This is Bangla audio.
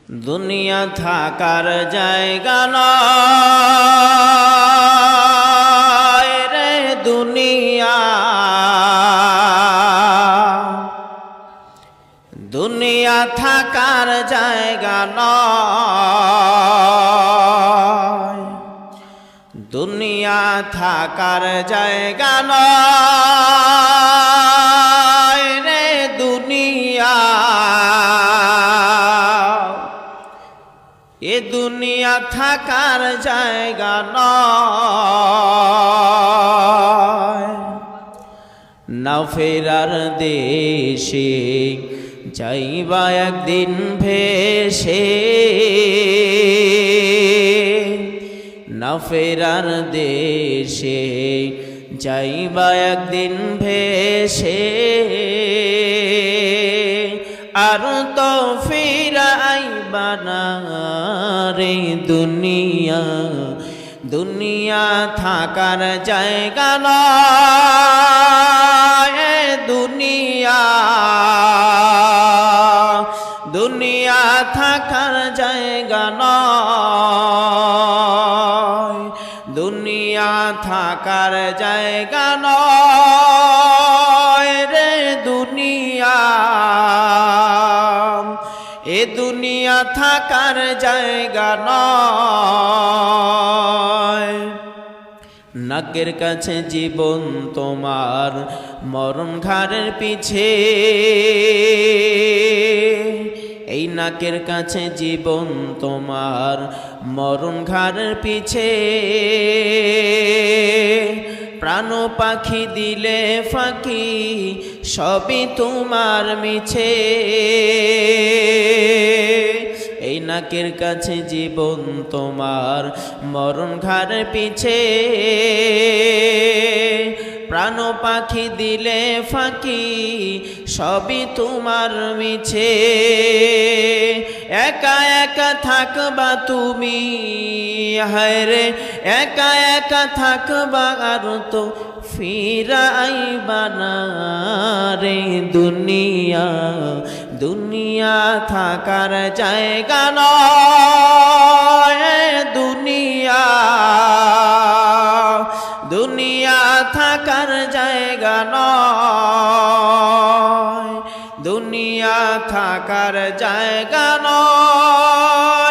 দুনিয়া থাকার জায়গা নয় রে দুনিয়া, দুনিয়া থাকার জায়গা নয়, দুনিয়া থাকার জায়গা নয় রে দুনিয়া। এ দুনিয়া থাকার জায়গা নয়, না ফেরার দেশে যাইবা একদিন ভেসে, না ফেরার দেশে যাইবা একদিন ভেসে, আর তো ফিরাইবা না রে দুনিয়া, দুনিয়া থাকার জায়গা নয় দুনিয়া, দুনিয়া থাকার জায়গা নয়, দুনিয়া থাকার জায়গা নয় রে দুনিয়া। এ দুনিয়া থাকার জায়গা নয়। নাকের কাছে জীবন তোমার, মরণ ঘাড়ের পিছে, এই নাকের কাছে জীবন তোমার, মরণ ঘাড়ের পিছে, প্রাণ পাখি দিলে ফাঁকি সবই তোমার মিছে, এই নাকের কাছে জীবন তোমার, মরণ ঘাড়ের পিছে, প্রাণ পাখি দিলে ফাঁকি সবই তোমার মিছে। একা একা থাকবা তুমি, হায় রে একা একা থাকবা, আর তো ফিরাইবা না রে দুনিয়া, দুনিয়া থাকার জায়গা নয় দুনিয়া, দুনিয়া থাকার জায়গা নয়, দুনিয়া থাকার জায়গা নয়।